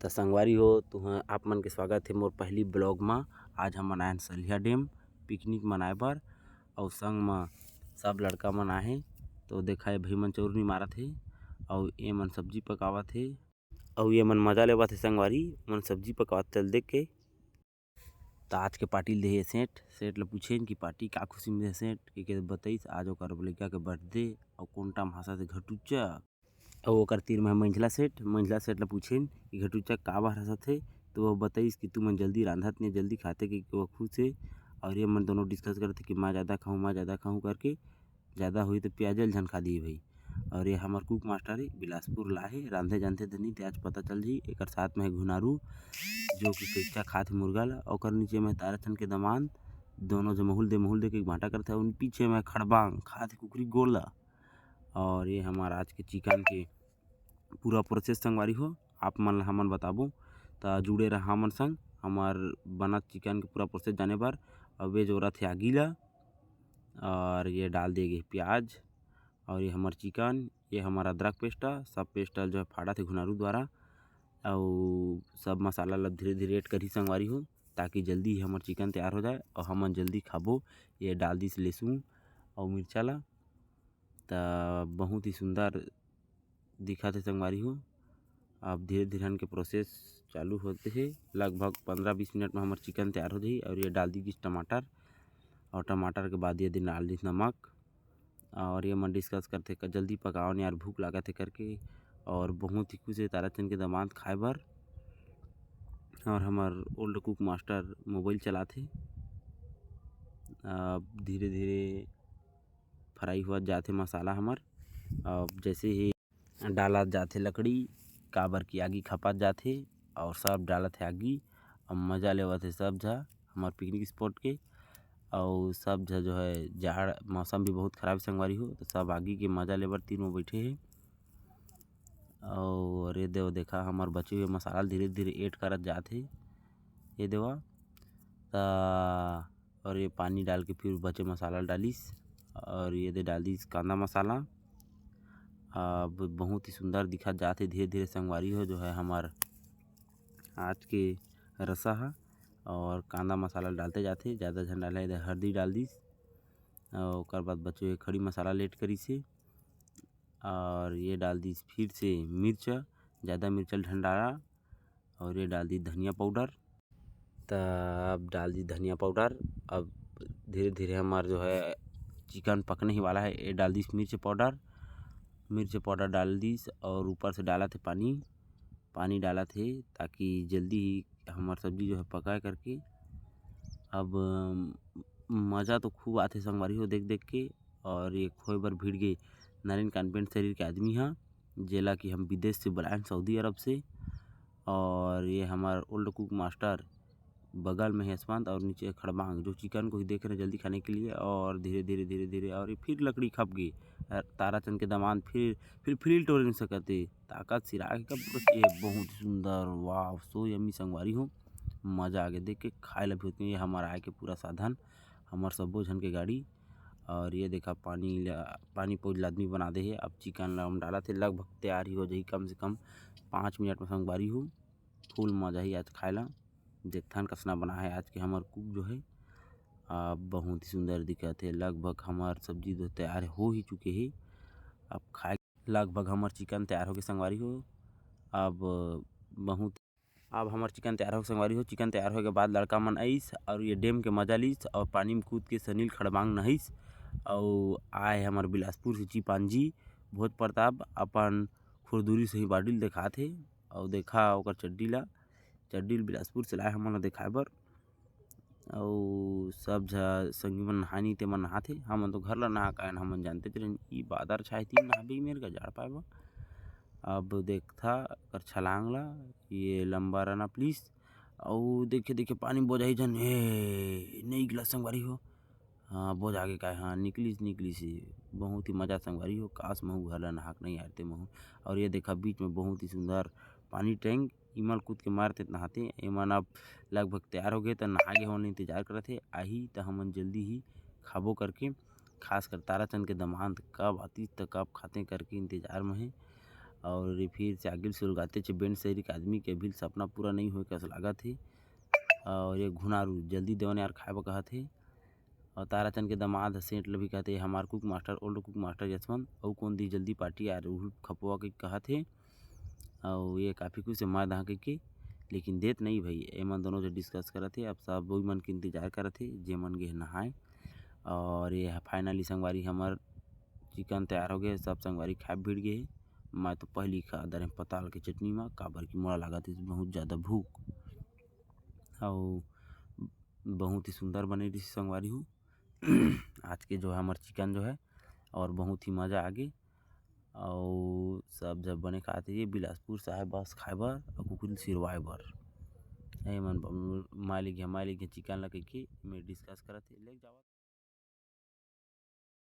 तो संगवारी हो तुहा आप मन के स्वागत है मोर पहली ब्लॉग में। आज हम आए सलिया डैम पिकनिक मनाए बर और संग में सब लड़का मन आए। तो देखा भाई मन चौरनी मारत है और ये मन सब्जी पकावत है और ये मन मजा लेवत है। संगवारी मन सब्जी पकावत चल देख के। तो आज के पार्टी दे सेठ ल पूछे कि पार्टी का खुशी में सेठ के बताइस आज ओकर लड़का के बर्थडे और कौन टाइम हंसा से घटुचा और ओकर तीर में मंझला सेठ ल पूछेन कि घटुचा का बार हंसत है। तो वो बताइस कि तू मन जल्दी रांधत नहीं जल्दी खाते कि वो खुश है। और ये मन दोनों डिस्कस करते कि मैं ज़्यादा खाऊँ करके ज़्यादा हुई तो प्याजल झन खा दिए भाई। और ये हमार कुक मास्टर है बिलासपुर लाहे रांधे जानते धनी ते आज पता चल जी। एक साथ में है घुनारू जो कि कच्चा खात मुर्गा ला और नीचे में ताराचंद के दमान दोनों जो महूल दे के भाटा करते हैं उन पीछे में खड़बांग खात कुकरी गोला। और ये हमारा आज के चिकन के पूरा प्रोसेस संगवारी हो आप मन हमन बताबो तो जुड़े रहा हमन संग हमार बना चिकन के पूरा प्रोसेस जाने बार। अब ये जोरा थे आगीला और ये डाल देंगे प्याज और ये हमार चिकन ये हमारा अदरक पेस्टा सब पेस्टा जो है फाड़ा थे घुनारू द्वारा और सब मसाला ला धीरे धीरे ऐड करी संगवारी हो ताकि जल्दी ही हमार चिकन तैयार हो जाए और हमन जल्दी खाबो। ये डाल दी लहसुन और मिर्चा ला तो बहुत ही सुंदर दिखा थे संगवारी हो। अब धीरे धीरे के प्रोसेस चालू होते हैं लगभग 15-20 मिनट में हमार चिकन तैयार हो जाए। और ये डाल दी टमाटर और टमाटर के बाद ये दिन डाल दी नमक और ये मन डिस्कस करते जल्दी पकाओ यार भूख लागत है करके। और बहुत ही खुश है ताराचंद के दामाद खाए बर। और हमार ओल्ड कुक मास्टर मोबाइल चलाते धीरे धीरे फ्राई हुआ जाते मसाला हमार। अब जैसे ही डाला जाते लकड़ी काबर की आगी खपात जाते और सब डालत है आगी और मज़ा लेवत है सब झा हमार पिकनिक स्पॉट के। और सब झा जो है जाड़ मौसम भी बहुत ख़राब संगवारी हो तो सब आगी के मज़ा लेबर तीनों बैठे हैं। और ये देखा हमार बचे हुए मसाला धीरे धीरे ऐड करत जाते ये देवा और ये पानी डाल के फिर बचे मसाला डालिस और ये दे डाल दीस कांदा मसाला। अब बहुत ही सुंदर दिखा जाते धीरे धीरे संगवारी हो जो है हमार आज के रसा है। और कांदा मसाला डालते जाते ज़्यादा झन डाले इधर हल्दी डाल दीस और बाद बचे हुए खड़ी मसाला लेट करी से और ये डाल दी फिर से मिर्च ज़्यादा मिर्चल ठंडारा और ये डाल दी धनिया पाउडर। तब डाल दी धनिया पाउडर। अब धीरे धीरे हमार जो है चिकन पकने ही वाला है ये डाल दी मिर्च पाउडर डाल दी और ऊपर से डाला थे पानी डाला थे ताकि जल्दी ही हमार सब्जी जो है पकाए करके। अब मज़ा तो खूब आते संगवारी हो देख के। और ये खोए बर भीड़ गए नरेन कॉन्वेंट शरीर के आदमी हाँ जेला कि हम विदेश से बुलाएं सऊदी अरब से। और ये हमार ओल्ड कुक मास्टर बगल में है यशवंत और नीचे खड़बांग जो चिकन को ही देख रहे हैं जल्दी खाने के लिए। और धीरे धीरे और ये फिर लकड़ी खप गई ताराचंद के दामाद फिर फील टोरे नहीं सकते ताकत सिरा के ये बहुत सुंदर वाह सो यमी संगवारी हो मज़ा आ गया देख के खाए ला भी होती है। ये हमारा आए के पूरा साधन हमार सब्बो झन के गाड़ी। और ये देखा पानी पौज आदमी बना दे है। अब चिकन ला हम डाला थे लगभग तैयार ही हो जाही कम से कम 5 मिनट में संगवारी हो फुल मज़ा ही आज खाए ला देखथन कसना बना है आज के हमार कुक जो है। बहुत ही सुंदर दिखत है लगभग हमार सब्जी तो तैयार हो ही चुके है। अब खाए लगभग हमार चिकन तैयार हो के संगवारी हो। अब बहुत अब हमार चिकन तैयार हो संगवारी हो चिकन तैयार हो के बाद लड़का मन आइस और ये डैम के मजा लीस और पानी में कूद के सनील खड़बांग नहिस। और आए हमार बिलासपुर से चिपांजी भोज प्रताप अपन खुरदुरी से ही बाडिल देखा थे और देखा ओकर चड्डी बिलासपुर से लाए हमन दिखाए बर। और सब झा संगी मन नहानी ते मन नहाथे हमन तो घर ला नहा का हमन जानते थे ई बादर छाए तीन नहाबे मेरे का जाड़ पाए बर। अब देखता कर छलांग ला ये लंबा रना प्लीज और देखे पानी बोझाई जन ए नहीं गिला संगवारी हो। हाँ बोझ आगे का हाँ निकली सी बहुत ही मज़ा संगवारी हो काश महू घर ला नहाक नहीं आते महू। और ये देखा बीच में बहुत ही सुंदर पानी टैंक इमल कूद के मारते नहाते एमन अब लगभग तैयार हो गए तो नहा के होने इंतजार करते आही तो हमन जल्दी ही खाबो करके खास कर ताराचंद के दमाद कब आती तो कब खाते करके इंतजार में है। और फिर से आगिल सुलगाते चे बेंड शहरी के आदमी के भी सपना पूरा नहीं होए कस लागत हे। और ये घुनारू जल्दी देवन यार खाए बर कहत हे। और ताराचंद के दामाद सेठ ल भी कहते हमार cook master old cook master Jaswant अउ कौन दी जल्दी पार्टी यार उहु खपवा के कहत हे। और ये काफ़ी कुछ माँ दहा के लेकिन देत नहीं भाई एमन दोनों जो डिस्कस करत हे। अब सब वही मन के इंतजार करत हे जे मन गे नहाए। और ये फाइनली संगवारी हमर चिकन तैयार हो गए सब संगवारी खाए भिड़ गए। मैं तो पहली खा दरे पताल के चटनी में काबर की मोला लागत बहुत ज़्यादा भूख और बहुत ही सुंदर बने रही संगवारी हूँ। आज के जो है हमार चिकन जो है और बहुत ही मज़ा आ गई। और सब जब बने खाते ये बिलासपुर साहेब बस खाए बर और कुकुल सिरवाए बर मन मालिक चिकन ला कह के मैं डिस्कस करत ले जावत।